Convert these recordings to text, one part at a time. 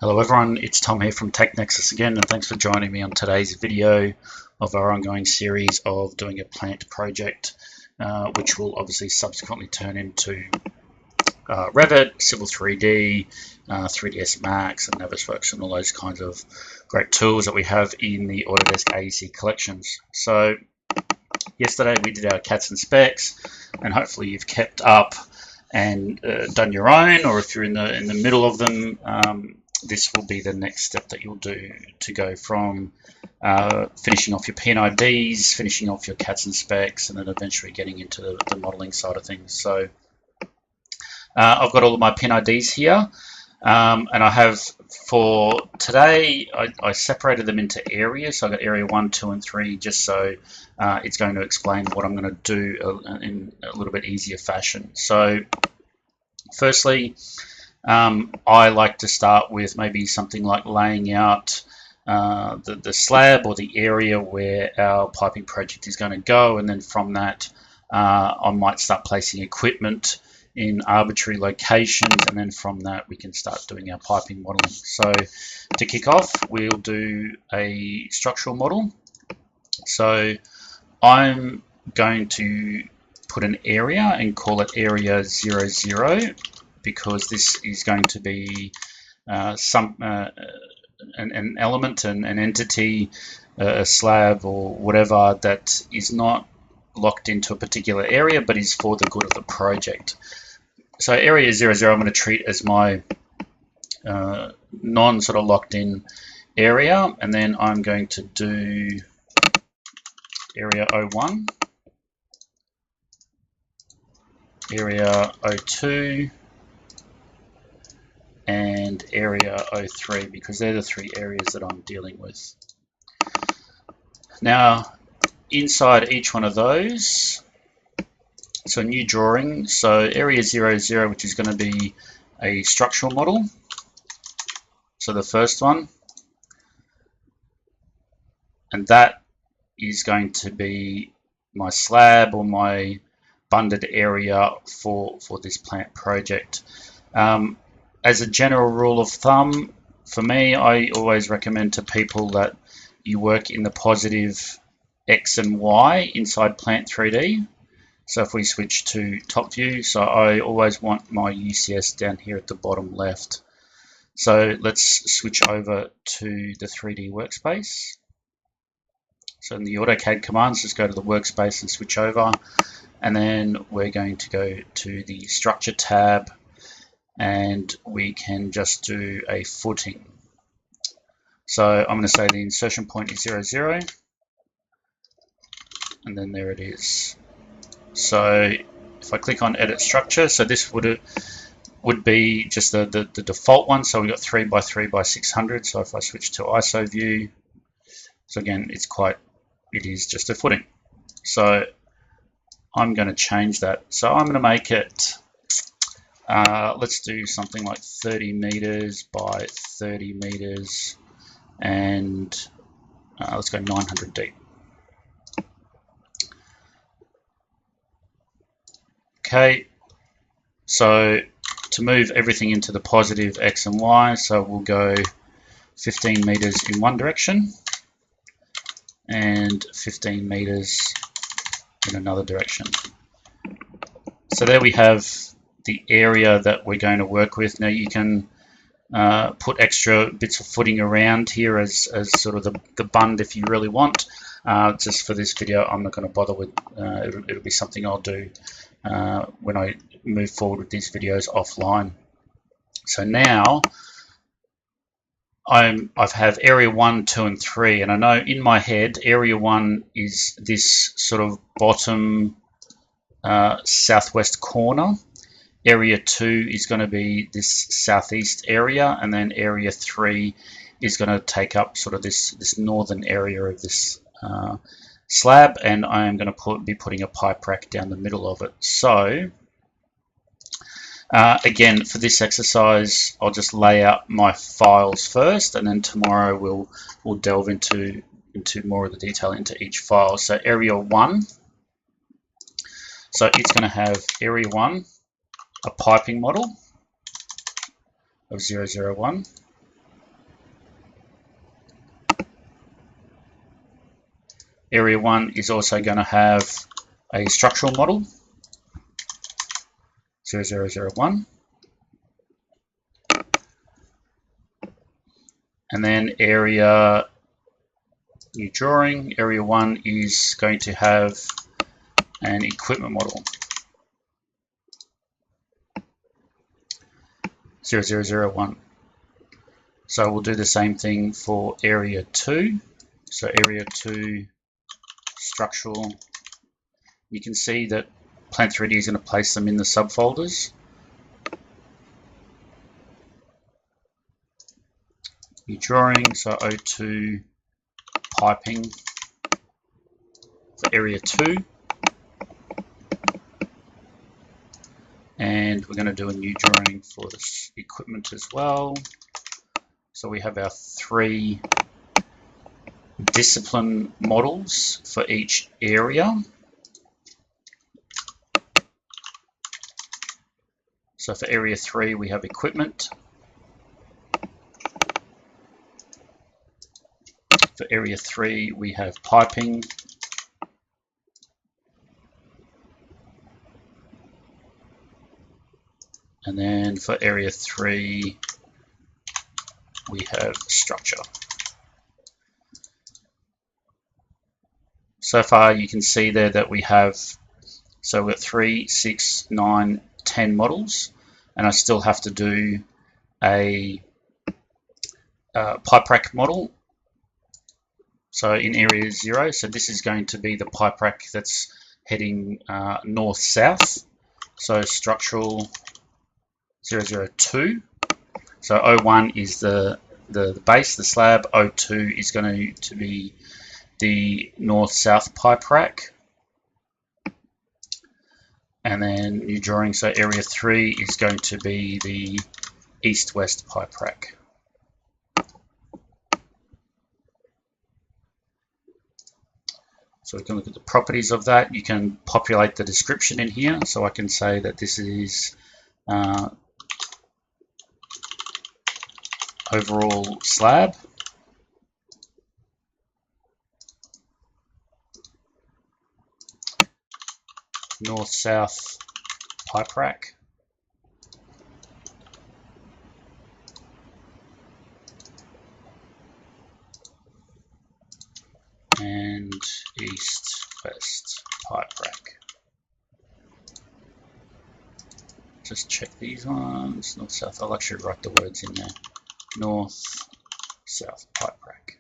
Hello everyone, it's Tom here from Tech Nexus again, and thanks for joining me on today's video of our ongoing series of doing a plant project, which will obviously subsequently turn into Revit, Civil 3D, 3ds Max, and Navisworks, and all those kinds of great tools that we have in the Autodesk AEC collections. So yesterday we did our cats and specs, and hopefully you've kept up and done your own, or if you're in the middle of them, this will be the next step that you'll do to go from finishing off your p&ids, finishing off your cats and specs, and then eventually getting into the modeling side of things. So I've got all of my p&ids here, and I have, for today, I separated them into areas. So I've got area 1, 2, and 3, just so it's going to explain what I'm going to do in a little bit easier fashion. So firstly, I like to start with maybe something like laying out the slab or the area where our piping project is going to go, and then from that I might start placing equipment in arbitrary locations, and then from that we can start doing our piping modeling. So to kick off, we'll do a structural model. So I'm going to put an area and call it area 00, because this is going to be an element, an entity, a slab or whatever that is not locked into a particular area but is for the good of the project. So area 00 I'm going to treat as my non sort of locked in area, and then I'm going to do area 01, area 02, and area 03, because they're the three areas that I'm dealing with. Now, inside each one of those, so a new drawing, so area 00, which is going to be a structural model, so the first one, and that is going to be my slab or my bunded area for this plant project. As a general rule of thumb, for me, I always recommend to people that you work in the positive X and Y inside Plant 3D. So if we switch to top view, so I always want my UCS down here at the bottom left. So let's switch over to the 3D workspace. So in the AutoCAD commands, just go to the workspace and switch over. And then we're going to go to the structure tab, and we can just do a footing. So I'm going to say the insertion point is 00, and then there it is. So if I click on edit structure, so this would be just the default one. So we've got 3 by 3 by 600. So if I switch to ISO view, so again, it is just a footing. So I'm going to change that. So I'm going to make it, let's do something like 30 meters by 30 meters, and let's go 900 deep. Okay, so to move everything into the positive X and Y, so we'll go 15 meters in one direction and 15 meters in another direction. So there we have the area that we're going to work with. Now you can put extra bits of footing around here as sort of the bund if you really want. Just for this video, I'm not going to bother with, it'll be something I'll do when I move forward with these videos offline. So now I have area 1, 2, and 3, and I know in my head area 1 is this sort of bottom southwest corner. Area 2 is going to be this southeast area, and then area 3 is going to take up sort of this northern area of this slab, and I am going to be putting a pipe rack down the middle of it. So again, for this exercise, I'll just lay out my files first, and then tomorrow we'll delve into more of the detail into each file. So area 1, so it's going to have area 1, a piping model of 001. Area 1 is also going to have a structural model, 0001. And then area new drawing, area 1 is going to have an equipment model, 0001. So we'll do the same thing for area 2. So area 2 structural. You can see that Plant 3D is going to place them in the subfolders. New drawing, so O2 piping for area 2. And we're going to do a new drawing for this equipment as well. So we have our 3 discipline models for each area. So for area 3 we have equipment. For area 3 we have piping. And then for area 3 we have structure. So far you can see there that we have, so we've got 3, 6, 9, 10 models, and I still have to do a pipe rack model. So in area 0, so this is going to be the pipe rack that's heading north-south. So structural 002. So O1 is the base, the slab. O2 is going to be the north-south pipe rack. And then new drawing, so area 3 is going to be the east-west pipe rack. So we can look at the properties of that. You can populate the description in here. So I can say that this is overall slab. North-south pipe rack. And east-west pipe rack. Just check these ones. North-south. I'll actually write the words in there. North-south pipe rack.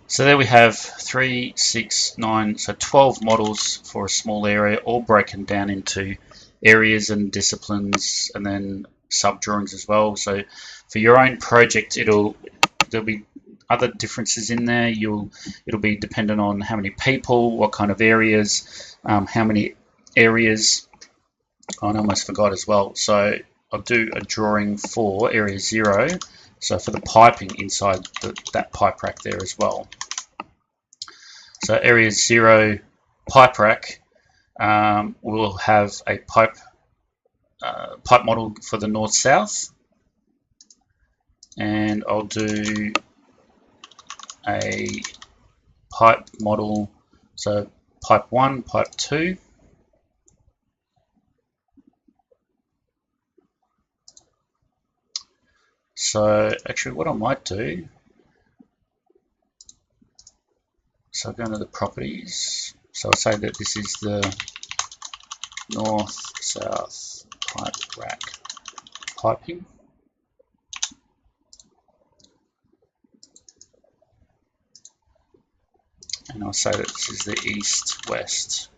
So there we have 3, 6, 9, so 12 models for a small area, all broken down into areas and disciplines, and then sub drawings as well. So for your own project, there'll be other differences in there. It'll be dependent on how many people, what kind of areas, how many areas. Oh, I almost forgot as well. So I'll do a drawing for area 0. So for the piping inside that pipe rack there as well. So area 0 pipe rack will have a pipe model for the north-south, and I'll do a pipe model, so pipe 1, pipe 2. So actually what I might do, so I'll go into the properties. So I'll say that this is the north-south pipe rack piping. And I'll say that this is the east-west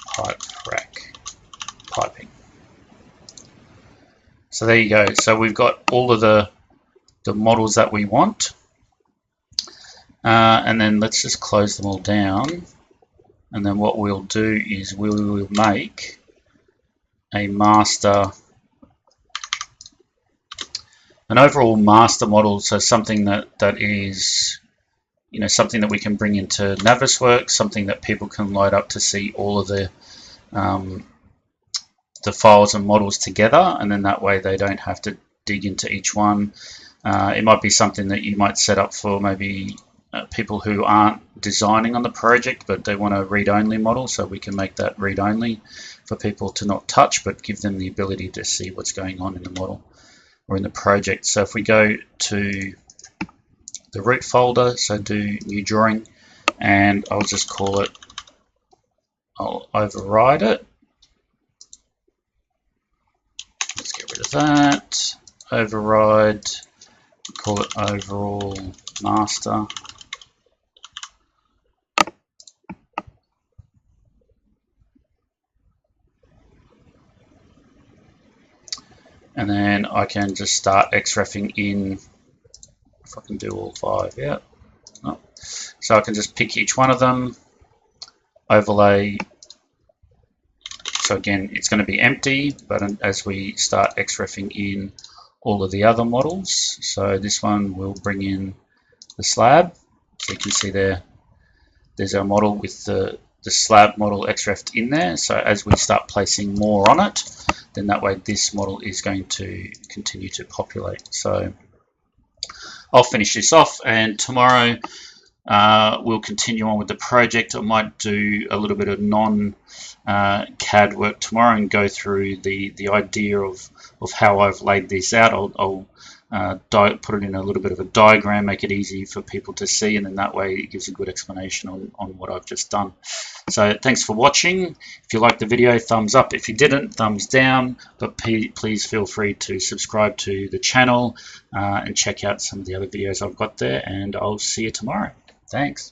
pipe rack piping. So there you go. So we've got all of the models that we want. And then let's just close them all down. And then what we'll do is we will make a master, an overall master model. So something that is, you know, something that we can bring into Navisworks, something that people can load up to see all of the files and models together, and then that way they don't have to dig into each one. It might be something that you might set up for maybe people who aren't designing on the project, but they want a read-only model, so we can make that read-only for people to not touch, but give them the ability to see what's going on in the model or in the project. So if we go to the root folder, so do new drawing, and I'll just call it, I'll override it. Let's get rid of that. Override, call it overall master. And then I can just start xrefing in, if I can do all 5, yeah. No. So I can just pick each one of them, overlay. So again, it's going to be empty, but as we start xrefing in all of the other models, so this one will bring in the slab. So you can see there's our model with the slab model xrefed in there. So as we start placing more on it, then that way this model is going to continue to populate. So I'll finish this off, and tomorrow we'll continue on with the project. I might do a little bit of non-CAD work tomorrow and go through the idea of how I've laid this out. I'll put it in a little bit of a diagram, make it easy for people to see, and then that way it gives a good explanation on what I've just done. So thanks for watching. If you liked the video, thumbs up. If you didn't, thumbs down. But please feel free to subscribe to the channel and check out some of the other videos I've got there, and I'll see you tomorrow. Thanks.